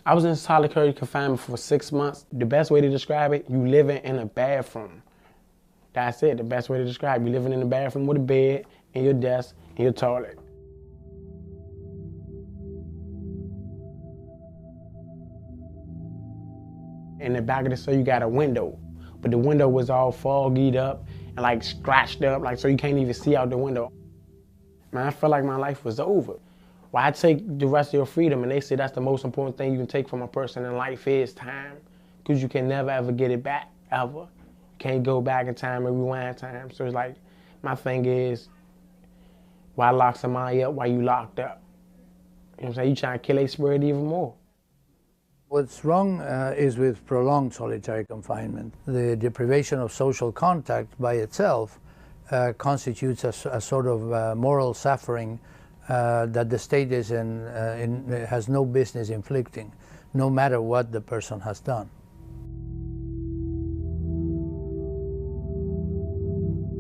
I was in solitary confinement for 6 months. The best way to describe it, you living in a bathroom. That's it, the best way to describe it. You living in a bathroom with a bed, and your desk, and your toilet. In the back of the cell, you got a window, but the window was all foggied up and like scratched up, like so you can't even see out the window. Man, I felt like my life was over. Why take the rest of your freedom? And they say that's the most important thing you can take from a person in life is time, because you can never ever get it back, ever. You can't go back in time and rewind time. So it's like, my thing is, why lock somebody up while you locked up? You know what I'm saying? You trying to kill a spirit even more. What's wrong is with prolonged solitary confinement. The deprivation of social contact by itself constitutes a sort of moral suffering that the state is has no business inflicting, no matter what the person has done.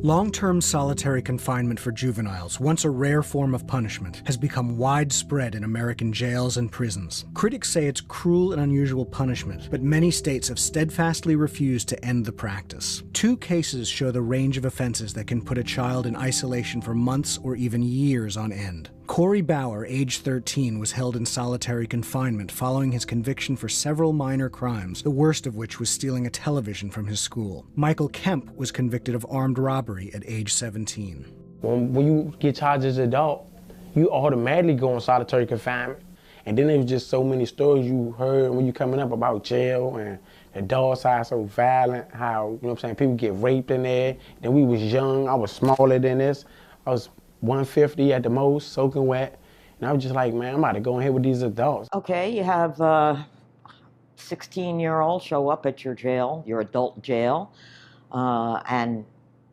Long-term solitary confinement for juveniles, once a rare form of punishment, has become widespread in American jails and prisons. Critics say it's cruel and unusual punishment, but many states have steadfastly refused to end the practice. 2 cases show the range of offenses that can put a child in isolation for months or even years on end. Corey Bauer, age 13, was held in solitary confinement following his conviction for several minor crimes, the worst of which was stealing a television from his school. Michael Kemp was convicted of armed robbery at age 17. When you get charged as an adult, you automatically go in solitary confinement. And then there was just so many stories you heard when you coming up about jail and the adult side so violent, how, you know what I'm saying, people get raped in there. Then we was young, I was smaller than this. I was 150 at the most, soaking wet. And I was just like, man, I'm about to go in here with these adults. Okay, you have 16-year-old show up at your jail, your adult jail, and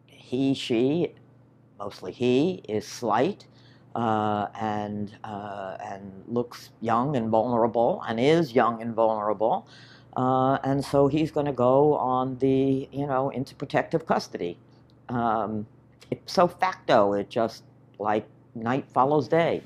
he, she, mostly he, is slight and looks young and vulnerable, and is young and vulnerable. And so he's going to go on the, into protective custody. So facto, it just, like night follows day.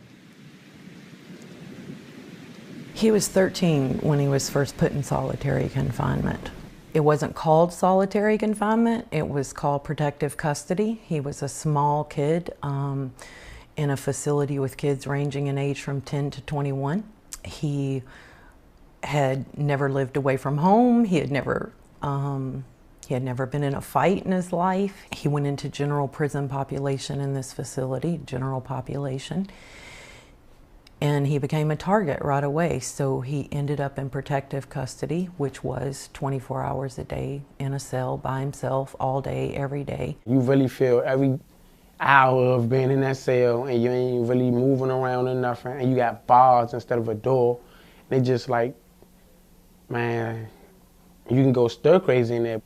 He was 13 when he was first put in solitary confinement. It wasn't called solitary confinement, it was called protective custody. He was a small kid in a facility with kids ranging in age from 10 to 21. He had never lived away from home. He had never been in a fight in his life. He went into general prison population in this facility, general population, and he became a target right away. So he ended up in protective custody, which was 24 hours a day in a cell by himself, all day, every day. You really feel every hour of being in that cell and you ain't really moving around or nothing, and you got bars instead of a door. And it's just like, man, you can go stir crazy in there.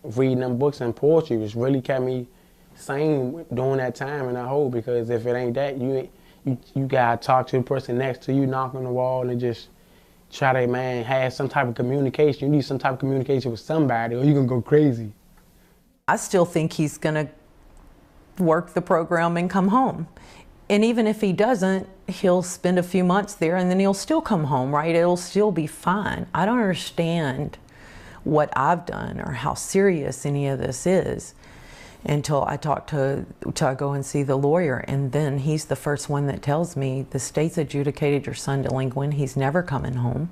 Reading them books and poetry, which really kept me sane during that time in that hole, because if it ain't that, you gotta talk to the person next to you, knock on the wall, and just try to, man, have some type of communication. You need some type of communication with somebody or you're gonna go crazy. I still think he's gonna work the program and come home. And even if he doesn't, he'll spend a few months there and then he'll still come home, right? It'll still be fine. I don't understand what I've done or how serious any of this is until I go and see the lawyer, and then he's the first one that tells me the state's adjudicated your son delinquent, he's never coming home,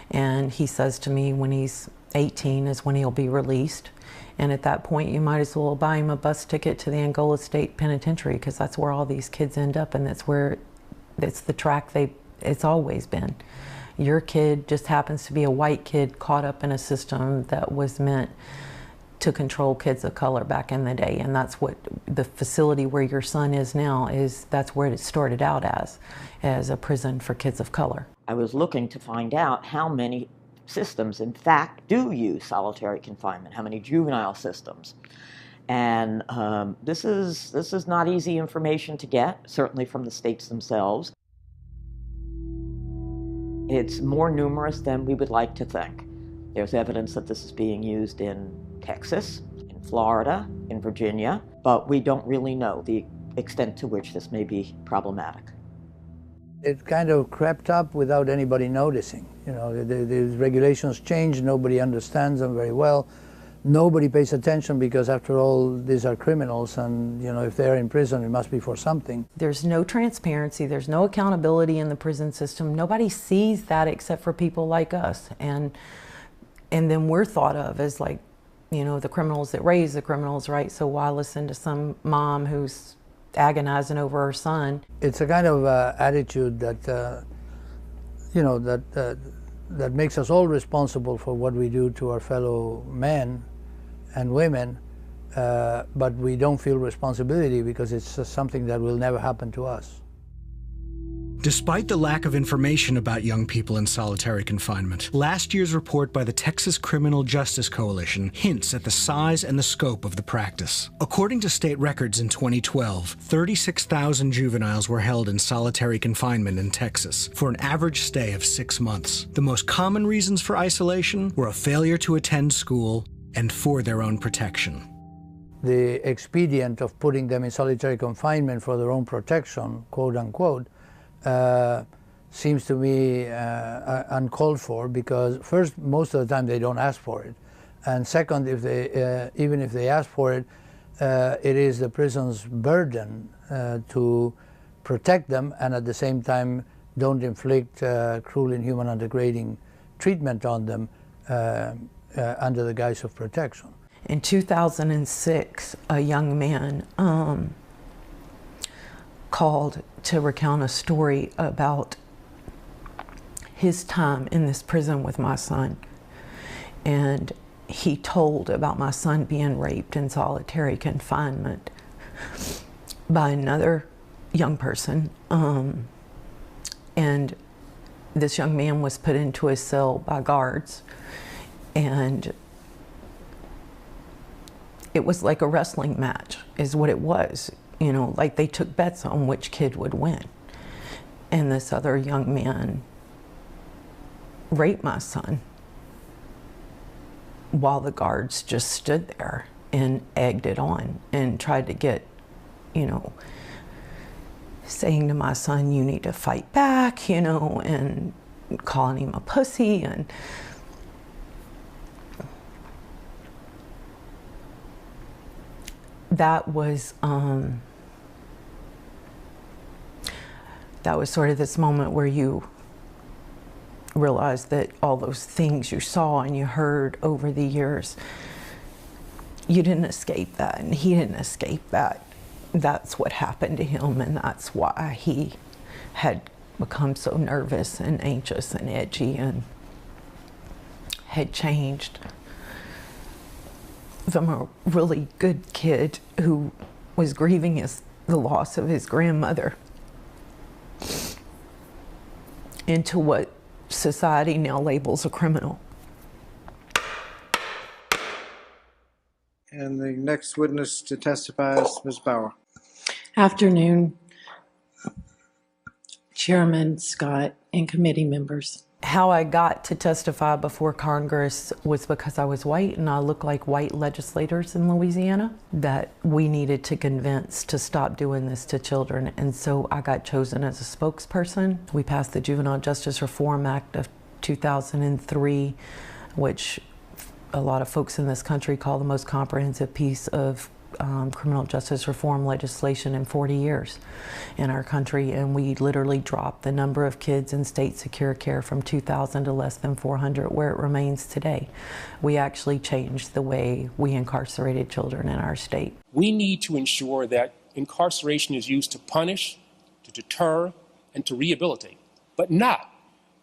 and he says to me when he's 18 is when he'll be released, and at that point you might as well buy him a bus ticket to the Angola State Penitentiary, because that's where all these kids end up, and it's the track it's always been. Your kid just happens to be a white kid caught up in a system that was meant to control kids of color back in the day. And that's what the facility where your son is now that's where it started out as a prison for kids of color. I was looking to find out how many systems, in fact, do use solitary confinement, how many juvenile systems. And this is not easy information to get, certainly from the states themselves. It's more numerous than we would like to think. There's evidence that this is being used in Texas, in Florida, in Virginia, but we don't really know the extent to which this may be problematic. It kind of crept up without anybody noticing. You know, the regulations change, nobody understands them very well. Nobody pays attention because, after all, these are criminals, and you know, if they're in prison, it must be for something. There's no transparency, there's no accountability in the prison system. Nobody sees that except for people like us. And then we're thought of as, like, you know, the criminals that raise the criminals, right? So why listen to some mom who's agonizing over her son? It's a kind of attitude that, you know, that makes us all responsible for what we do to our fellow men and women, but we don't feel responsibility because it's something that will never happen to us. Despite the lack of information about young people in solitary confinement, last year's report by the Texas Criminal Justice Coalition hints at the size and the scope of the practice. According to state records in 2012, 36,000 juveniles were held in solitary confinement in Texas for an average stay of 6 months. The most common reasons for isolation were a failure to attend school and for their own protection. The expedient of putting them in solitary confinement for their own protection, quote unquote, seems to me uncalled for, because first, most of the time they don't ask for it, and second, if they even if they ask for it, it is the prison's burden to protect them, and at the same time don't inflict cruel, inhuman, and degrading treatment on them under the guise of protection. In 2006, a young man called to recount a story about his time in this prison with my son. And he told about my son being raped in solitary confinement by another young person. And this young man was put into a cell by guards, and it was like a wrestling match is what it was. You know, like they took bets on which kid would win. And this other young man raped my son while the guards just stood there and egged it on and tried to get, you know, saying to my son, you need to fight back, you know, and calling him a pussy. And that was sort of this moment where you realize that all those things you saw and you heard over the years, you didn't escape that, and he didn't escape that. That's what happened to him, and that's why he had become so nervous and anxious and edgy and had changed from a really good kid who was grieving the loss of his grandmother into what society now labels a criminal. And the next witness to testify is Ms. Bauer. Afternoon, Chairman Scott and committee members. How I got to testify before Congress was because I was white and I looked like white legislators in Louisiana that we needed to convince to stop doing this to children. And so I got chosen as a spokesperson. We passed the Juvenile Justice Reform Act of 2003, which a lot of folks in this country call the most comprehensive piece of criminal justice reform legislation in 40 years in our country, and we literally dropped the number of kids in state secure care from 2,000 to less than 400, where it remains today. We actually changed the way we incarcerated children in our state. We need to ensure that incarceration is used to punish, to deter, and to rehabilitate, but not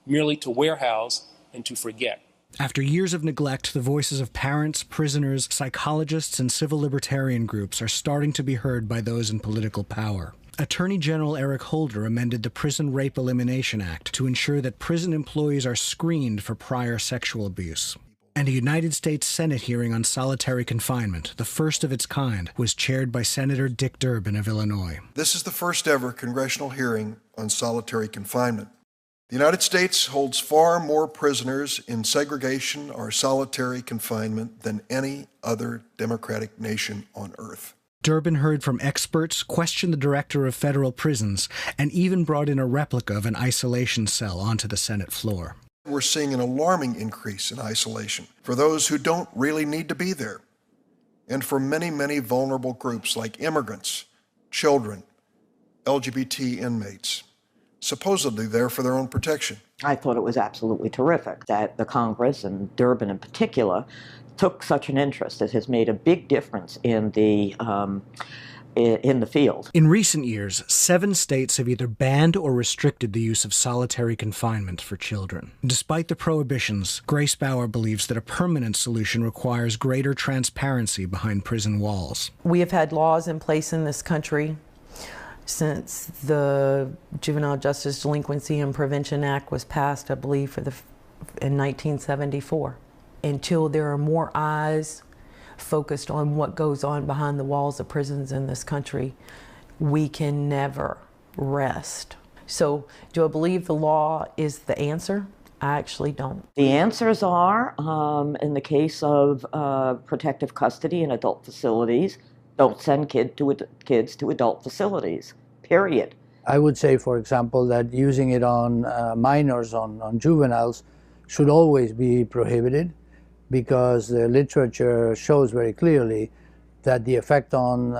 merely to warehouse and to forget. After years of neglect, the voices of parents, prisoners, psychologists, and civil libertarian groups are starting to be heard by those in political power. Attorney General Eric Holder amended the Prison Rape Elimination Act to ensure that prison employees are screened for prior sexual abuse. And a United States Senate hearing on solitary confinement, the first of its kind, was chaired by Senator Dick Durbin of Illinois. This is the first ever congressional hearing on solitary confinement. The United States holds far more prisoners in segregation or solitary confinement than any other democratic nation on earth. Durbin heard from experts, questioned the director of federal prisons, and even brought in a replica of an isolation cell onto the Senate floor. We're seeing an alarming increase in isolation for those who don't really need to be there, and for many, many vulnerable groups like immigrants, children, LGBT inmates, supposedly there for their own protection. I thought it was absolutely terrific that the Congress, and Durbin in particular, took such an interest. It has made a big difference in the field. In recent years, 7 states have either banned or restricted the use of solitary confinement for children. Despite the prohibitions, Grace Bauer believes that a permanent solution requires greater transparency behind prison walls. We have had laws in place in this country since the Juvenile Justice Delinquency and Prevention Act was passed, I believe, in 1974. Until there are more eyes focused on what goes on behind the walls of prisons in this country, we can never rest. So, do I believe the law is the answer? I actually don't. The answers are, in the case of protective custody in adult facilities, don't send kids to adult facilities, period. I would say, for example, that using it on minors, on juveniles, should always be prohibited, because the literature shows very clearly that the effect on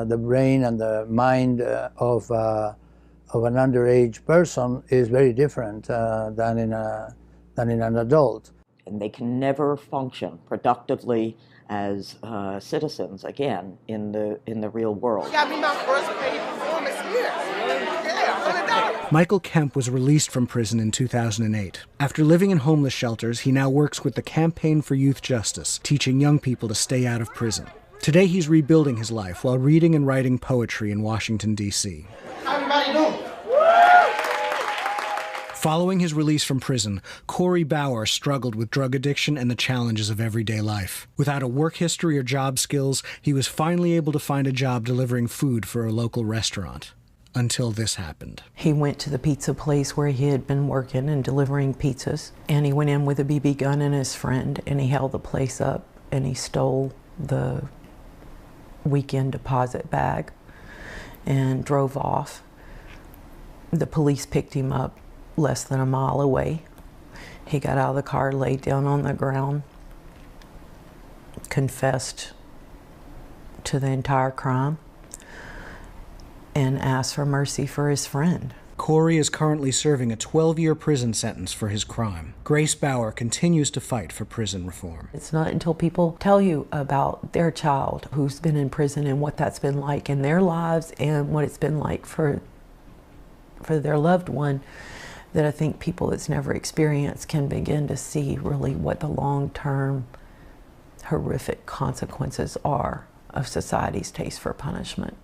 the brain and the mind of an underage person is very different than in an adult. And they can never function productively as citizens again in the real world. Got me my first paid performance here. Yeah, $100. Michael Kemp was released from prison in 2008. After living in homeless shelters, he now works with the Campaign for Youth Justice, teaching young people to stay out of prison. Today he's rebuilding his life while reading and writing poetry in Washington, D.C. How everybody doing? Following his release from prison, Corey Bauer struggled with drug addiction and the challenges of everyday life. Without a work history or job skills, he was finally able to find a job delivering food for a local restaurant. Until this happened. He went to the pizza place where he had been working and delivering pizzas, and he went in with a BB gun and his friend, and he held the place up, and he stole the weekend deposit bag and drove off. The police picked him up less than a mile away. He got out of the car, laid down on the ground, confessed to the entire crime, and asked for mercy for his friend. Corey is currently serving a 12-year prison sentence for his crime. Grace Bauer continues to fight for prison reform. It's not until people tell you about their child who's been in prison and what that's been like in their lives and what it's been like for their loved one that I think people that's never experienced can begin to see really what the long-term horrific consequences are of society's taste for punishment.